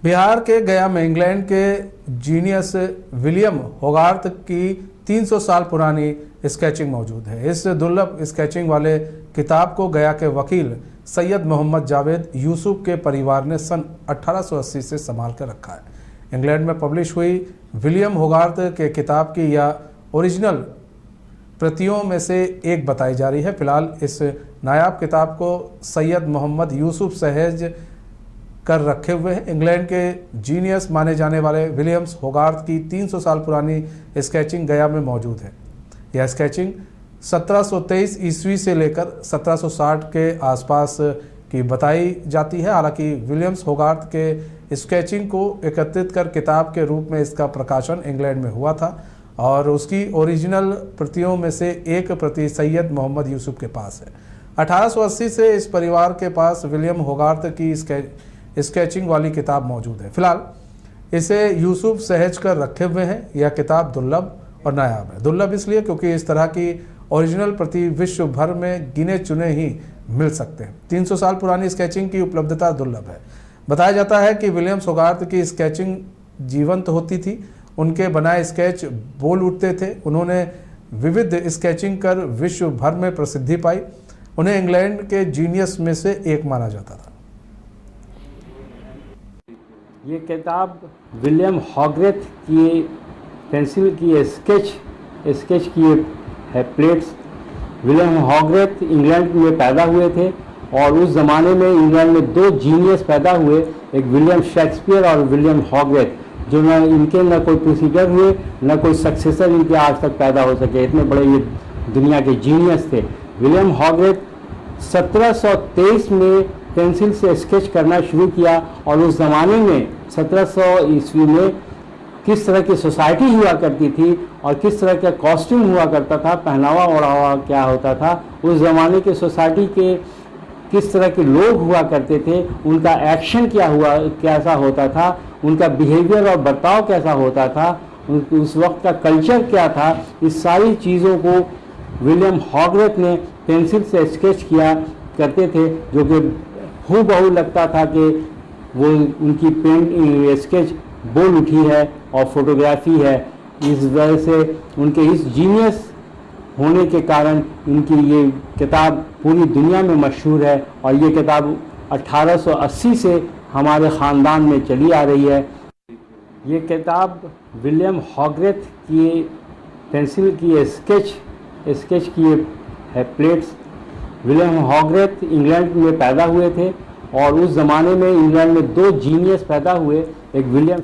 बिहार के गया में इंग्लैंड के जीनियस विलियम होगार्थ की 300 साल पुरानी स्केचिंग मौजूद है। इस दुर्लभ स्केचिंग वाले किताब को गया के वकील सैयद मोहम्मद जावेद यूसुफ के परिवार ने सन 1880 से संभाल कर रखा है। इंग्लैंड में पब्लिश हुई विलियम होगार्थ के किताब की यह ओरिजिनल प्रतियों में से एक बताई जा रही है। फिलहाल इस नायाब किताब को सैयद मोहम्मद यूसुफ सहेज कर रखे हुए हैं। इंग्लैंड के जीनियस माने जाने वाले विलियम्स होगार्थ की 300 साल पुरानी स्केचिंग गया में मौजूद है। यह स्केचिंग 1723 ईस्वी से लेकर 1760 के आसपास की बताई जाती है। हालांकि विलियम्स होगार्थ के स्केचिंग को एकत्रित कर किताब के रूप में इसका प्रकाशन इंग्लैंड में हुआ था और उसकी ओरिजिनल प्रतियों में से एक प्रति सैयद मोहम्मद यूसुफ के पास है। 1880 से इस परिवार के पास विलियम होगार्थ की स्केचिंग वाली किताब मौजूद है। फिलहाल इसे यूसुफ सहेज कर रखे हुए हैं। यह किताब दुर्लभ और नायाब है। दुर्लभ इसलिए क्योंकि इस तरह की ओरिजिनल प्रति विश्व भर में गिने चुने ही मिल सकते हैं। 300 साल पुरानी स्केचिंग की उपलब्धता दुर्लभ है। बताया जाता है कि विलियम्स होगार्थ की स्केचिंग जीवंत होती थी। उनके बनाए स्केच बोल उठते थे। उन्होंने विविध स्केचिंग कर विश्व भर में प्रसिद्धि पाई। उन्हें इंग्लैंड के जीनियस में से एक माना जाता था। ये किताब विलियम होगार्थ की पेंसिल की स्केच किए है प्लेट्स। विलियम होगार्थ इंग्लैंड में पैदा हुए थे और उस ज़माने में इंग्लैंड में दो जीनियस पैदा हुए, एक विलियम शेक्सपियर और विलियम होगार्थ, जो इनके न कोई प्रोसीडर हुए न कोई सक्सेसर इनके आज तक पैदा हो सके। इतने बड़े ये दुनिया के जीनियस थे। विलियम होगार्थ 1723 में पेंसिल से स्केच करना शुरू किया और उस ज़माने में 1700 ईस्वी में किस तरह की सोसाइटी हुआ करती थी और किस तरह का कॉस्ट्यूम हुआ करता था, पहनावा ओढ़ावा क्या होता था, उस ज़माने के सोसाइटी के किस तरह के लोग हुआ करते थे, उनका एक्शन कैसा होता था, उनका बिहेवियर और बर्ताव कैसा होता था, उस वक्त का कल्चर क्या था, इस सारी चीज़ों को विलियम होगार्थ ने पेंसिल से स्केच किया करते थे, जो कि हूबहू लगता था कि वो उनकी पेंट स्केच बोल उठी है और फोटोग्राफी है। इस वजह से उनके इस जीनियस होने के कारण इनकी ये किताब पूरी दुनिया में मशहूर है और ये किताब 1880 से हमारे ख़ानदान में चली आ रही है। ये किताब विलियम होगार्थ की पेंसिल की स्केच किए है प्लेट्स। विलियम होगार्थ इंग्लैंड में पैदा हुए थे और उस ज़माने में इंग्लैंड में दो जीनियस पैदा हुए, एक विलियम